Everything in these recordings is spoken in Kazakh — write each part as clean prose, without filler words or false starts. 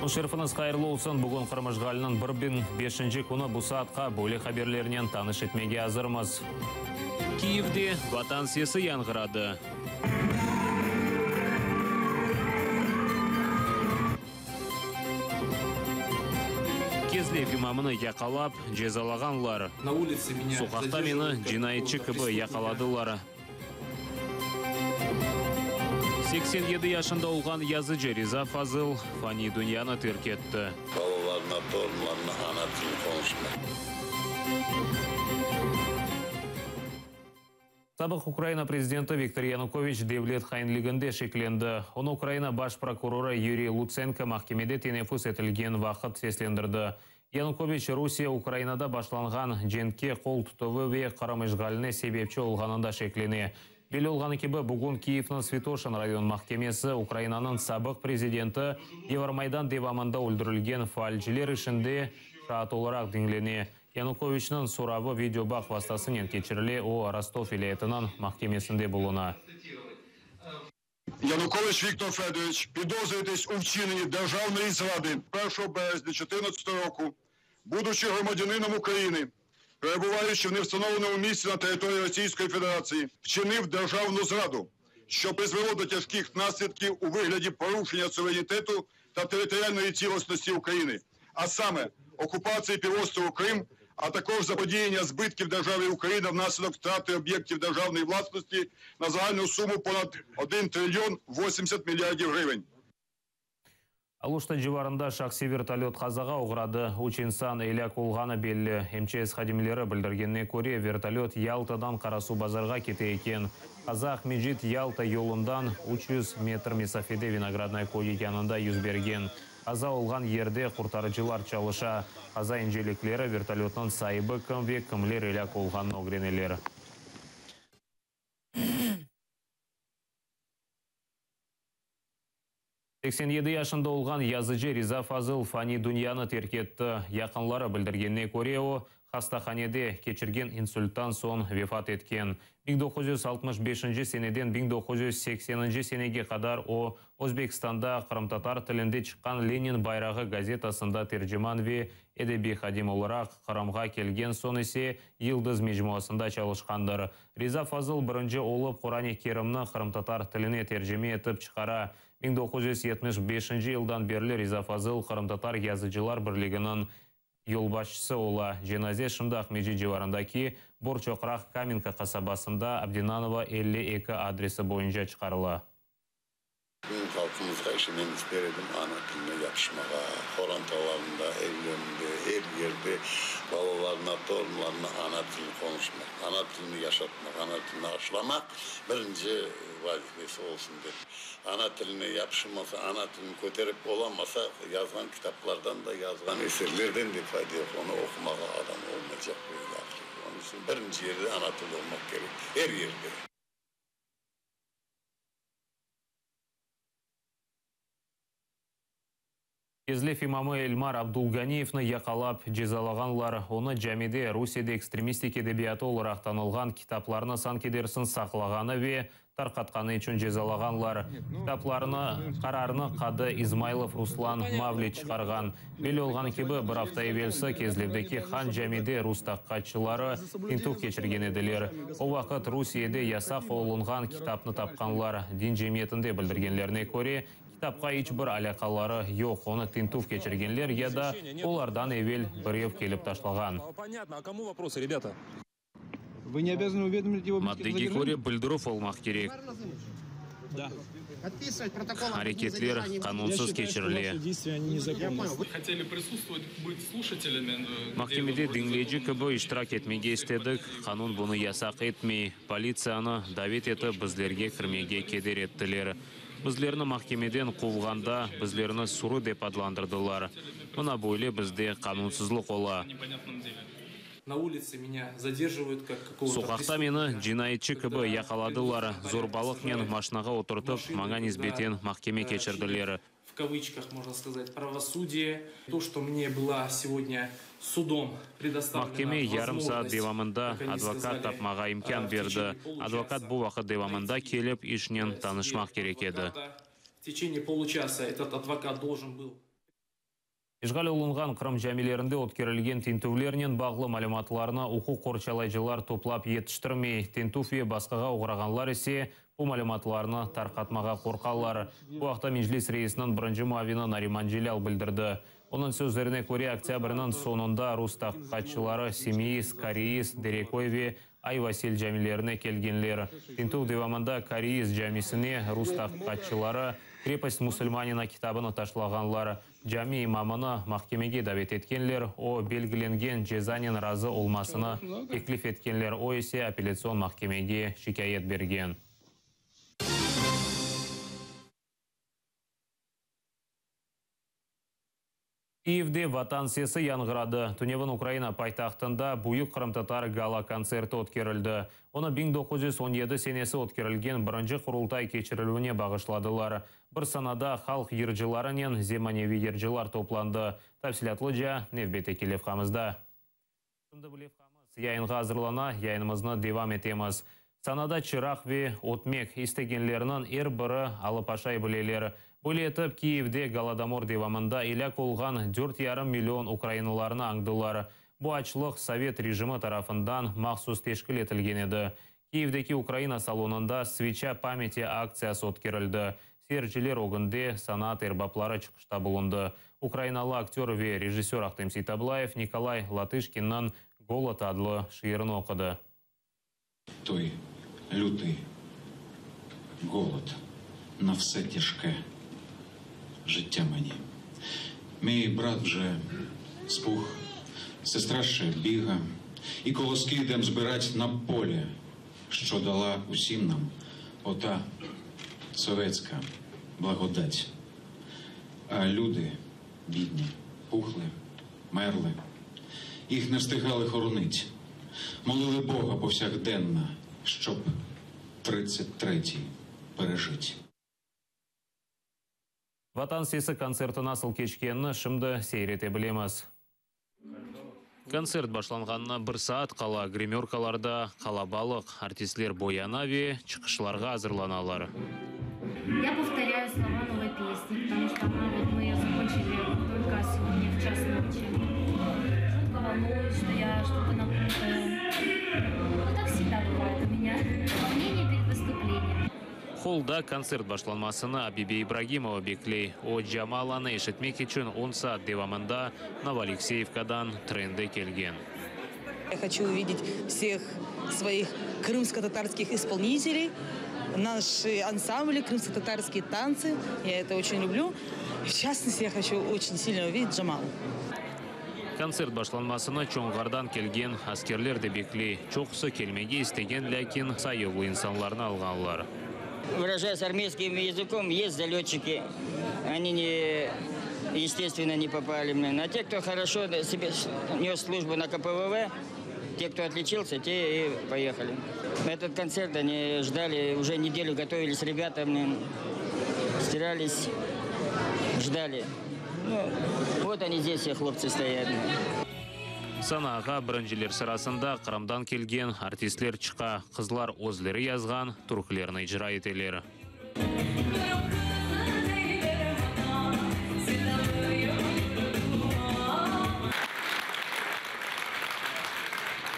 Шерфіңіз қайырлы olsun. Бүгін Қырмыжғалының 1-5 күні бұл саатқа бөлек хаберлерінен таныш етмеге азырмыз. Киевде ватан сесі яңғырады. Кезлев имамыны яқалап, жезалағанлар. Соқақта мені жинайытчы кібі яқаладылар. 87 yaşında olған yazıcı Riza Fazıl fani dünyаны terk etti. Balalarına, torunlarına ana dili konuşmak. Сабық Украина президенті Виктор Янукович Девлет хайнлігінде шекленді. Оны Украина баш прокуроры Юрий Луценко махкемеде тенефус етілген вақыт сеслендірді. Янукович Русия Украинада башланған женке қол тұтывы ве қарамышғаліне себепчі олғанында шеклене. Белі олғаны кебі бүгін Киевның Святошин район махкемесі Украинаның сабық президенті Евромайдан девамында өлдірілген фальчилер ішінде шаат оларақ деңлене. Януковичның сұрабы видеобақ вастасымен кечіріле о Ростов вилаятының махкемесінде болуна. Янукович Віктор Федорович, підозрюєтесь у вчиненні державної зради 1 березня 2014 року, будучи громадянином України, перебуваючи в невстановленому місці на території Російської Федерації, вчинив державну зраду, що призвело до тяжких наслідків у вигляді порушення суверенітету та територіальної цілісності України, а саме окупації півострову Крим, а також заподіяння збитків державі Україна внаслідок втрати об'єктів державної власності на загальну суму понад 1 трильйон 80 мільярдів гривень. Алушта жеварында шақси вертолет қазаға ұғырады. Учинсан еляк олғаны белі МЧС қадимлері білдіргенне көре вертолет Ялтадан Қарасу базарға кете екен. Қазақ Меджит Ялта yolundan 300 метр месафеде Виноградной кой екенында юзберген. Қаза олған ерде құртарычылар чалыша. Қаза инжеліклері вертолетның сайыбы кім ве кімлер еляк олған огренелер. 87 yaşında olған yazıcı Riza Fazıl fani dünyаны terk etті. Yakınları bildirgенне көре о хастаханеде кечірген инсульттан соң вефат еткен. 1965 seneden 1980 senege kadar o Өзбекстанда Қырым-татар тілінде шыққан Ленин байрағы газетасында тержеман ве эдеби хадим olarak Қырымға келген соң есе Йылдыз мejmuasында çalışқандар. Риза Фазыл бірінші олып Құран-ы Керімні Қырым-татар тіліне тержеме етіп шығара. 1975 жылдан берлі Риза Фазыл Қырым-татар yazıcılar бірлігінің yolbaşçısı ola. Cenaze şimdi Ахмеджи civarındaki Борчоқрақ Каменка қасабасында Абдинанова 52 adresi boyunca çıkarıla. Bugün halkımızda işlememiz verelim ana diline yapışmağa, horantalarında, evlerinde, her yerde balalarına, torunlarına ana dilini konuşmak, ana dilini yaşatmak, ana dilini aşılamak birinci vazifesi olsun der. Ana diline yapışılmasa, ana dilini köterip olamasa yazılan kitaplardan da yazılan eserlerden de fayda yok. Onu okumağa adam olmayacak böyle. Onun için birinci yerde ana dil olmak gerek, her yerde. Кезлев имамы Эльмар Абдулганиевны яқалап жезалағанлар, оны жәмеде Русияда экстремистик эдебиаты оларақ танылған китапларына сан кедерсін сақлағаны ве тарқатқаны үшін жезалағанлар. Китапларына қарарыны қады Измайлов Руслан Мавлич шығарған. Бел олған кебі бір апта евелсі Кезлевдеки хан жәмеде рустаққатшылары тинтуқ кешірген еділер. Ол вақыт Русияда ясақ олынған китапны тапқанлар дин жемиетінде білдіргенлеріне көре, китапқа ешбір алақалары жоқ, оны тинтуф кечіргенлер, яда олардан евел бірев келіп ташлаған. Понятно, а кому вопросы, ребята? Вы не обязаны уведомить его. Маддеги көре білдіруф олмақ керек. Да. Әрекетлер қанунсыз кечіріле. Хотели присутствовать, быть слушателями. Махкемеде динлейджі кібі иштирак етмеге істедік. Қанун бұны ясақ етмей, полицияны давет етіп біздерге кірмеге кедер еттілер. Біздеріні махкемеден қуылғанда біздеріні сұры деп адландырдылар. Мұна бойле бізде қанунсызлық ола. На улице меня задерживают как какого-то... Соқақта мені жинайытчы кібі яқаладылар. Зорбалық мен машинаға отыртып, маған избетен махкеме кечірділер. В кавычках, можно сказать, правосудие. То, что мне была сегодня судом предоставлена Махкеме ярым саат девамында адвокат тапмаға имкан берді. Адвокат бұл вақыт девамында келіп ішінен танышмақ керек еді. В течение получаса этот адвокат должен был... Ишғал олынған Қырым жәмелерінде өткерілген тентулерінен бағлы мәліматларына оқу қорчалайжылар топлап етіштірмей, тентуфе басқаға оғырағанлар есе, бұл мәліматларына тарқатмаға қорқалар. Бұл ақта Межлис рейсінің бірінші муавины Нариман Желял білдірді. Оның сөздеріне көре октябрінің сонында Рустақ қатшылары Семейіс, Кореис, Дерекоеве, Ай-Васил жәмелеріне келгенлер. Тентуф девамында Кореис жәмесіне Рустақ қатшылары Крепость мұсылманина китабыны ташлағанлар. Жами имамыны махкемеге дәвет еткенлер, о белгіленген жезанен разы олмасыны теклиф еткенлер, о есе апелляцион махкемеге шикает берген. Киевде ватан сесі яңғырады. Түневін Украина пайтақтында бұйық қырымтатар гала концерті өткерілді. Оны 1917 сенесі өткерілген бірінші құрылтай кечірілуіне бағышладылар. Бір санада халық ержіларынен земаневи ержілар топланды. Тәпсілатлы жа Невбете Келевқамызда. Яйынға азырлана, яйынымызны девам етеміз. Санада чырақ ве отмек істегенлерінің бір алыпашай білелер. Бұл етіп Киевде Голодомор девамында иляк олған 4,5 миллион украиналарына аңдылар. Бұл ачлық Совет режимі тарафындан мақсус тешкіл етілген еді. Киевдеки Украина салонында свеча памяти акциясы өткерілді. Сержілер оғынде санат эрбаплары чықышта болынды. Украиналы актер ве режиссер Ахтем Ситаблаев Николай Латышкиннан «Голод» адлы шиырын оқыды. Той лютий голод на все тяжке життя мені. Мій брат вже спух, сестра ще біга, і колоски йдем збирать на полі, що дала усім нам ота совєтська благодать. А люди бідні, пухли, мерли, їх не встигали хоронить. Молили Бога повсякденно, щоб 33-й пережить. Ватан сесі концерті насыл кешкені шымды сейрете білеміз. Концерт башланғанына 1 саат қала гримеркаларда қалабалық артистлер боянави чықышларға азырланалар. Я повторяю слова новой песни, потому что мы ее закончили только сегодня в час ночи. Жутко волнуюсь, что я что-то напутаю. Ну, так всегда бывает у меня. Волнение перед выступлением. Холда концерт башланмасына Абибе Ибрагимова беклей. О Джамаланы ешетмек үшін 10 саат девамында Новоалексеевкадан тренды келген. Я хочу увидеть всех своих крымско-татарских исполнителей, наши ансамбли, крымско-татарские танцы. Я это очень люблю. В частности, я хочу очень сильно увидеть Джамалу. Концерт башланмасына чоңғардан келген аскерлер де беклей. Чоқсы келмеге істеген ләкин сайылы инсанларына алғанлар. Выражаясь армейским языком, есть залетчики. Они естественно, не попали. А те, кто хорошо себе нес службу на КПВВ, те, кто отличился, те и поехали. Этот концерт они ждали, уже неделю готовились ребята, стирались, ждали. Ну, вот они здесь, все хлопцы стоят. Санаға біріншілер сырасында Қырамдан келген артистлер чықа, қызлар өзлері язған, түркілеріні ижра етелері.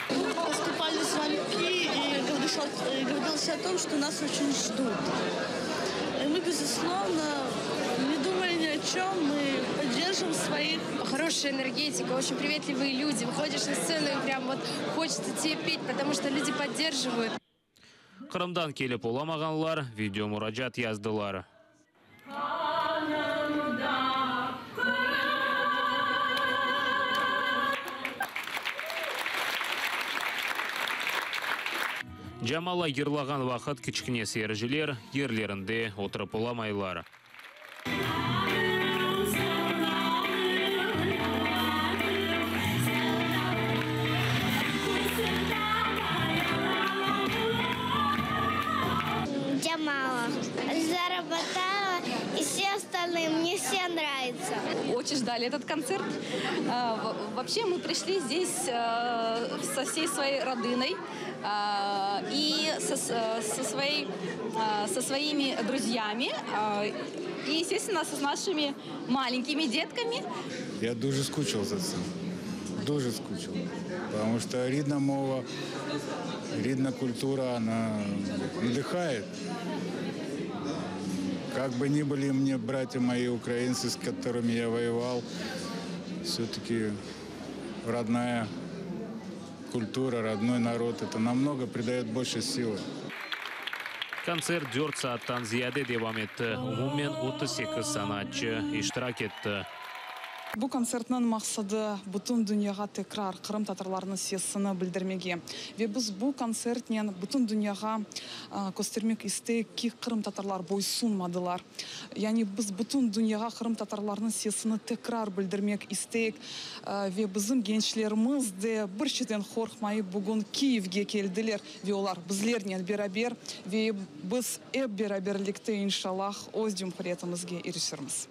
Поступали звонки и говорилось о том, что нас очень ждут. И мы, безусловно, не думали ни о чем, мы поддержим своих. Хорошая энергетика, очень приветливые люди. Выходишь на сцену и прям вот хочется тебе петь, потому что люди поддерживают. Қырымдан келіп оламағанлар видео мұражат яздылар. Жамала ерлаған вақыт кішкіне сержілер, ерлерінде отырып оламайлар. Джамала. Заработала, и все остальные, мне все нравится. Очень ждали этот концерт. Вообще мы пришли здесь со всей своей родиной и со своими друзьями. и, естественно, с нашими маленькими детками. Я дуже скучив за це. Дуже скучив. Потому что рідна мова, рідна культура, она вдыхает. Как бы ни были мне братья мои украинцы, с которыми я воевал, все-таки родная культура, родной народ, это намного придает больше силы. Kontsert 4 saatdan ziyade devam etti. Umumen 38 sanatçı iştirak etti. Бұл концертның мақсады бүтін дүнияға текрар Қырым татарларының сесіні білдірмеге. Ве біз бұл концертнен бүтін дүнияға көстермек істейік ки Қырым татарлар бойсунмадылар. Яғни біз бүтін дүнияға Қырым татарларының сесіні текрар білдірмек істейік. Ве біздің генчлеріміз де бір шетен қорқмай бүгін Киевге келділер. Ве олар бізлернен берабер. Ве біз бераберлікті иншаллах өз жұмхұретімізге ерішірміз.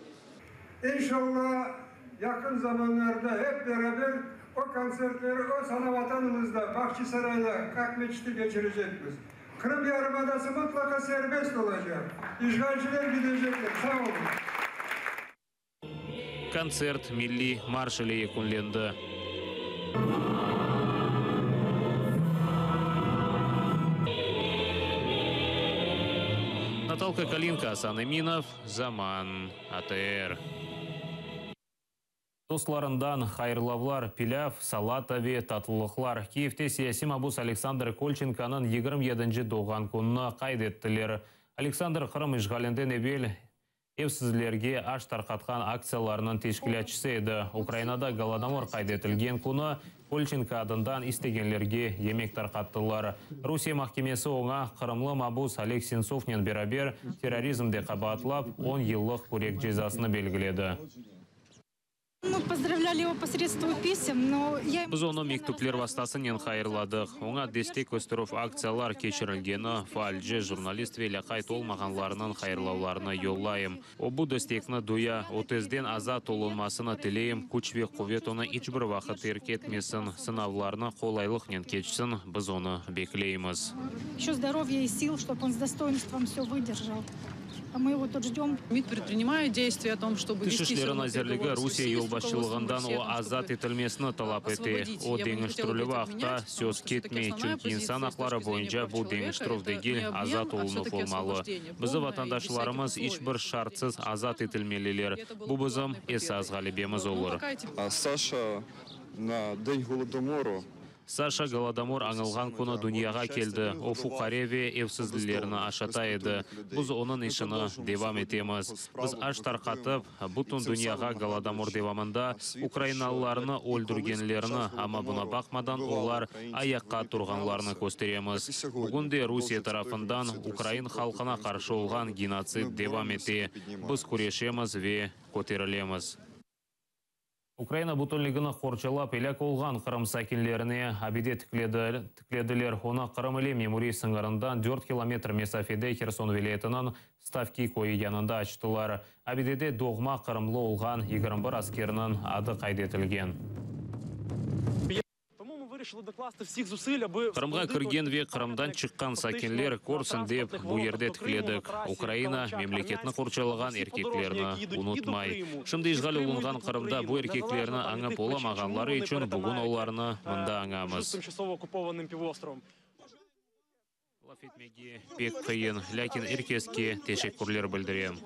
İnşallah yakın zamanlarda hep beraber o konsertleri o ana vatanımızda, Bahçesaray'da, Kakmeç'te geçirecektir. Kırım Yarımadası mutlaka serbest olacak. İşgalciler gidecekler. Sağ olun. Kontsert Milli Marş ile yakunlandı. Наталка Калинка, Асан Эминов, Заман, АТР. Достларындан хайырлавлар, пиляв, салатави, татылықлар. Киевте сияси мабус Александр Кольченканын 27-ші доған күніне қайдеттілер. Александр Қырым işgalindен евел евсізлерге аш тарқатқан акцияларының тешкілячісі еді. Украинада Голодомор қайдетілген күні Кольченко адындан істегенлерге емек тарқаттылар. Русия махкемесі оңа Қырымлы мабус Олег Сенцовнен берабер терроризмде қабатлап 10 еллық көрек жазасыны белгіледі. Мы поздравляли его посредством писем, но я... Біз оны мектеплер вастасынен хайырладық. Оңа дестек өстіріп акциялар кешірілгені фальжы журналист велі қайт олмағанларының хайырлауларына йоллайым. Обу дестекні дуя, отезден азат олынмасына тілейім, күчве құвет оны ичбір вақыт еркетмесін, сынавларына қолайлықнен кечсін, біз оны беклейміз. Еще здоровья и сил, чтобы он с достоинством все выдержал. А мы его тут ждем. МИД предпринимает действия о том, чтобы вести переговоры. Русия елбашчылығындан о азат етілмесіні талап еті. О деңіштірілі вақта сөз кетмей, чүнки инсан ақлары бойынша бұл деңіштірів дегел азат олынық болмалы. Бізді ватандашларымыз ешбір шартсыз азат етілмелілер. Бұл бізім есаз ғалебеміз олыр. Саша на день Голодомору Саша Голодомор аңылған күні дүнияға келді. О фуқареве евсізлілеріні ашата еді. Біз оның ішіні девам етеміз. Біз аш тарқатып, бұтын дүнияға Голодомор девамында Украиналыларыны өлдіргенлеріні, ама бұна бақмадан олар аяққа тұрғанларыны көстереміз. Бүгінде Русия тарафындан Украин халқына қаршы олған геноцид девам ете. Біз күрешеміз ве көтерілеміз. Украина бұтынлығыны қорчалап, елек олған Қырым сәкенлеріне абеде тікледілер. Оны Қырым еле меморий сыңғарындан 4 километр месафеде Херсон вилетінің ставки койы янында açtılar. Абедеде доғма Қырымлы олған 21 аскерінің ады қайдетілген. Қырымға кірген ве Қырымдан шыққан сәкенлер көрсін деп бұл ерде тікледік. Украина мемлекетіні қорчалаған еркеклеріні ұнытмай. Шымды işgal олынған Қырымда бұл еркеклеріні аңып оламағанлары үшін бүгін оларыны мұнда аңамыз. Лаф етмеге пек қиын, ләкин еркеске тешеккүрлер білдірем.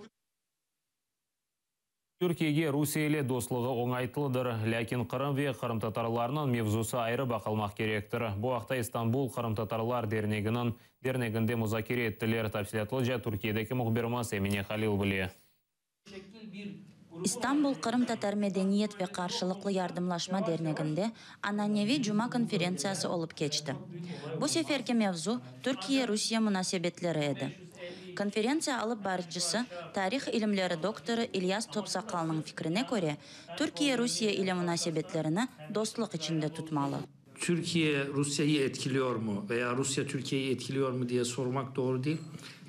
Түркияге Русия ile достлығы оңайтылыдыр, ләкин Қырым ве Қырым татарларының мевзусы айры бақылмақ керектір. Бұл ақта Истанбул Қырым татарлар дернегінде музакире еттілер. Тапсилатлы жа Түркиядегі мұхбермас Эмине Халил біле. İstanbul Qırım Tatar Medeniyet ve Karşılıklı Yardımlaşma Derneği'nde Ananevi Cuma konferensiyası olup geçti. Bu seferki mevzu Türkiye-Rusya münasebetleri edi. Konferensiya alıp barıcısı, tarih ilimleri doktoru İlyas Topsakal'ın fikrine göre Türkiye-Rusya ile münasebetlerini dostluk içinde tutmalı. Türkiye Rusya'yı etkiliyor mu veya Rusya Türkiye'yi etkiliyor mu diye sormak doğru değil.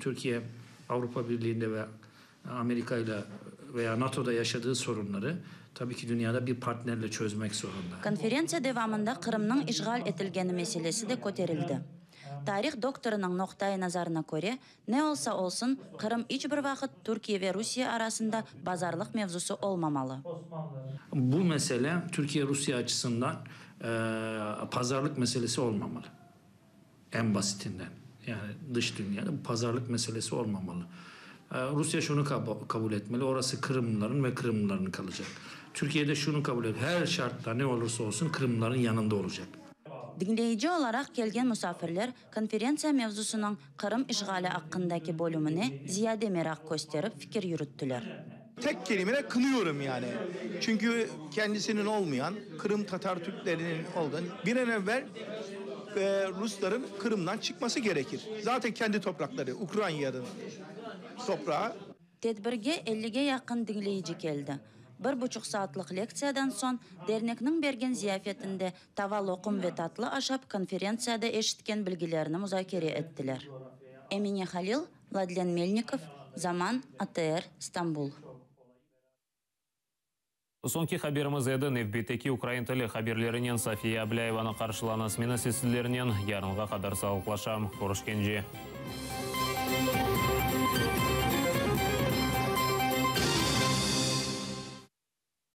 Türkiye Avrupa Birliği'nde ve Amerika ile veya NATO'da yaşadığı sorunları tabii ki dünyada bir partnerle çözmek zorunda. Konferensiya devamında Kırım'ın işgal etilgeni meselesi de koterildi. Тарих докторының ноқтай назарына көре, не олса олсын, Қырым ич бір вақыт Түркия ve Rusya arasında bazarlık mevzusu olmamalı. Bu mesele Türkiye-Rusya açısından pazarlık meselesi olmamalı. En basitinden. Yani dış dünyada bu pazarlık meselesi olmamalı. Rusya şunu kabul etmeli, orası Kırımlıların ve Kırımlıların kalacak. Türkiye'de şunu kabul ediyor, her şartta ne olursa olsun Kırımlıların yanında olacak. Dinleyici olarak gelgen misafirler konferensiya mevzusunun Kırım işgali hakkındaki bölümüne ziyade merak gösterip fikir yürüttüler. Tek kelimeyle kınıyorum yani. Çünkü kendisinin olmayan Kırım Tatar Türklerinin olduğunu bir an evvel Rusların Kırım'dan çıkması gerekir. Zaten kendi toprakları, Ukrayna'nın toprağı. Tedbirge 50'ge yakın dinleyici geldi. 1,5 saatlik leksiyadan son dernekning bergen ziyafetinde taval okum ve tatlı aşap konferensiyada eşitken bilgilerini muzakere ettiler. Emine Halil, Vladlen Melnikov, Zaman, ATR, İstanbul. Sonki haberimiz edi Nevbeteki Ukrayn tili haberlerinden Safiya Ablayevani qarşılanasmeni sizlerden yarınga kadar sağlıklaşam. Görüşkенже.